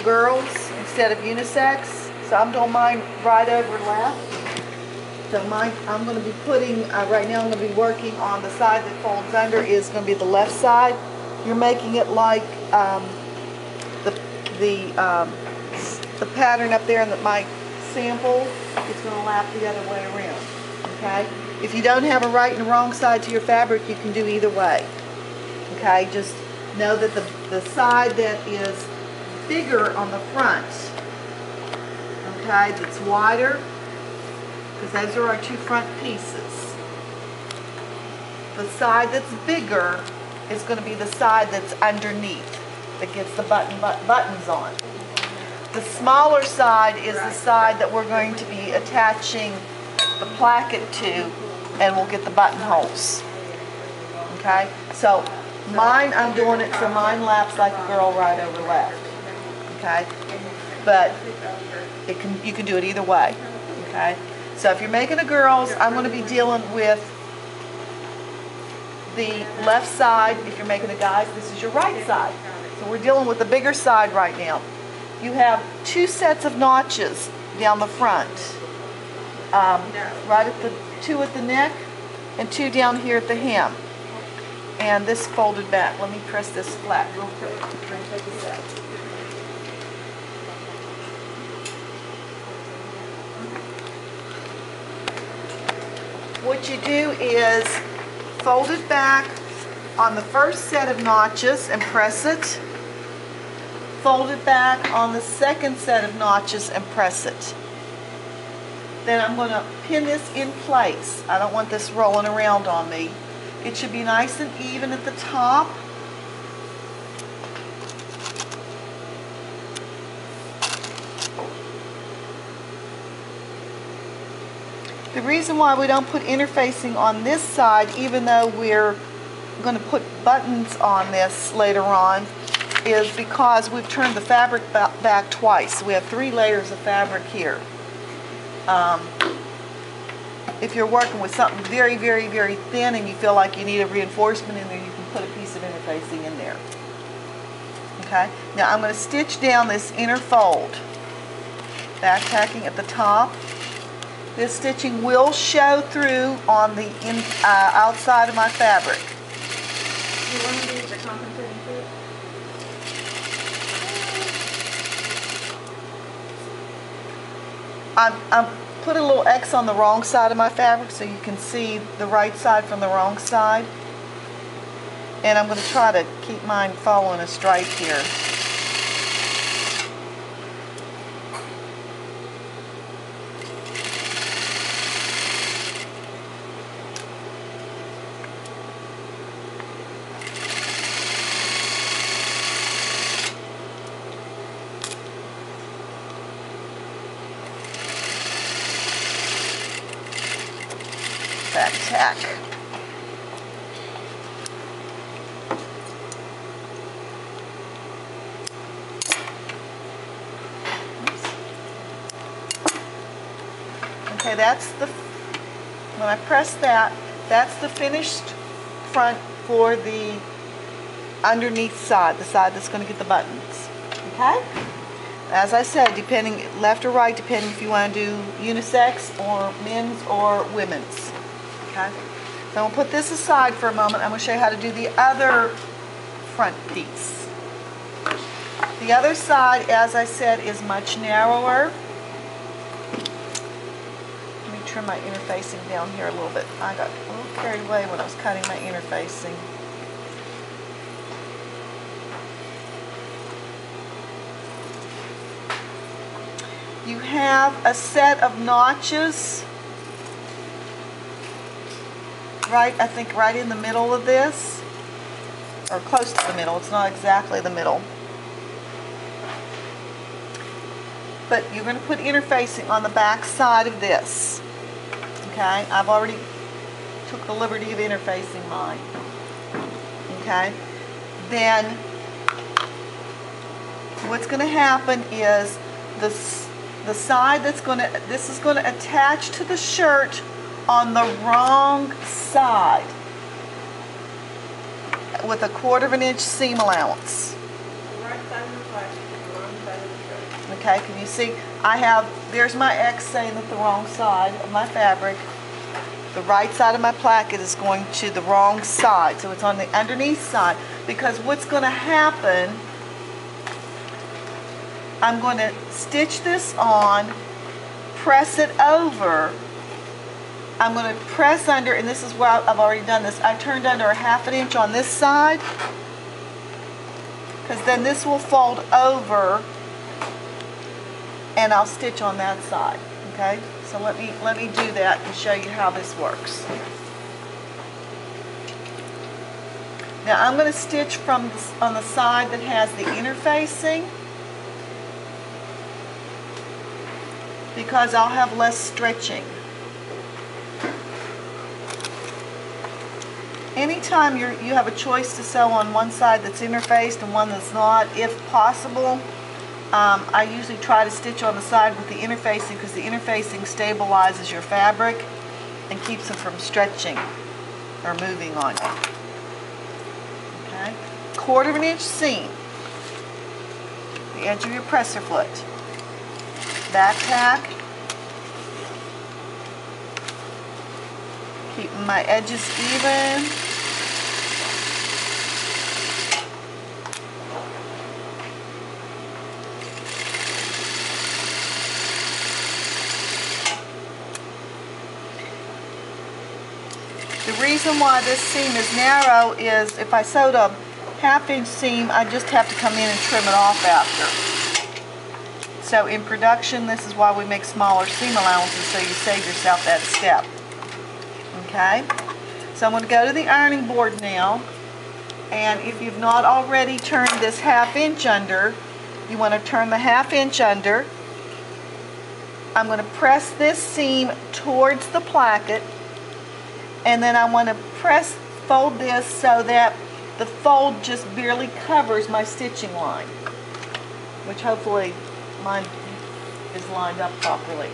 girls instead of unisex, so I'm doing mine right over left. So mine, I'm going to be putting, right now I'm going to be working on the side that folds under is going to be the left side. You're making it like the pattern up there in my sample. It's going to lap the other way around, okay? If you don't have a right and wrong side to your fabric, you can do either way, okay? Just know that the side that is bigger on the front, okay, that's wider, because those are our two front pieces. The side that's bigger is going to be the side that's underneath, that gets the buttons on. The smaller side is the side that we're going to be attaching the placket to, and we'll get the buttonholes. Okay, so mine, I'm doing it so mine laps like a girl right over left. Okay, but you can do it either way. Okay, so if you're making a girl's, I'm going to be dealing with the left side. If you're making a guy's, this is your right side. So we're dealing with the bigger side right now. You have two sets of notches down the front, right at the two at the neck and two down here at the hem. And this folded back. Let me press this flat real quick. Take this out. What you do is fold it back on the first set of notches and press it. Fold it back on the second set of notches and press it. Then I'm going to pin this in place. I don't want this rolling around on me. It should be nice and even at the top. The reason why we don't put interfacing on this side, even though we're going to put buttons on this later on, is because we've turned the fabric back twice. We have 3 layers of fabric here. If you're working with something very, very, very thin and you feel like you need a reinforcement in there, you can put a piece of interfacing in there. Okay? Now I'm going to stitch down this inner fold, back tacking at the top. This stitching will show through on the outside of my fabric. Do you want me to use the compensating foot? I'm put a little X on the wrong side of my fabric so you can see the right side from the wrong side. And I'm going to try to keep mine following a stripe here. Back tack. Okay, that's the, when I press that, that's the finished front for the underneath side, the side that's going to get the buttons. Okay? As I said, depending left or right, depending if you want to do unisex or men's or women's. Okay? So I'm going to put this aside for a moment. I'm going to show you how to do the other front piece. The other side, as I said, is much narrower. Let me trim my interfacing down here a little bit. I got a little carried away when I was cutting my interfacing. You have a set of notches right, I think right in the middle of this, or close to the middle. It's not exactly the middle. But you're going to put interfacing on the back side of this. Okay, I've already took the liberty of interfacing mine. Okay, then what's going to happen is the side that's going to, this is going to attach to the shirt on the wrong side with a 1/4 inch seam allowance. The right side of the plastic, the wrong side of the Okay, can you see? There's my X saying that the wrong side of my fabric. The right side of my placket is going to the wrong side, so it's on the underneath side. Because what's going to happen, I'm going to stitch this on, press it over. I'm going to press under, and this is where I've already done this. I turned under a 1/2 inch on this side, because then this will fold over, and I'll stitch on that side. Okay, so let me do that and show you how this works. Now I'm going to stitch on the side that has the interfacing, because I'll have less stretching. Anytime you have a choice to sew on one side that's interfaced and one that's not, if possible, I usually try to stitch on the side with the interfacing, because the interfacing stabilizes your fabric and keeps it from stretching or moving on you. Okay, 1/4 inch seam, the edge of your presser foot, backpack, keeping my edges even. The reason why this seam is narrow is if I sewed a 1/2 inch seam, I just have to come in and trim it off after. So in production, this is why we make smaller seam allowances, so you save yourself that step. Okay, so I'm going to go to the ironing board now, and if you've not already turned this 1/2 inch under, you want to turn the 1/2 inch under. I'm going to press this seam towards the placket, and then I want to fold this so that the fold just barely covers my stitching line, which hopefully mine is lined up properly.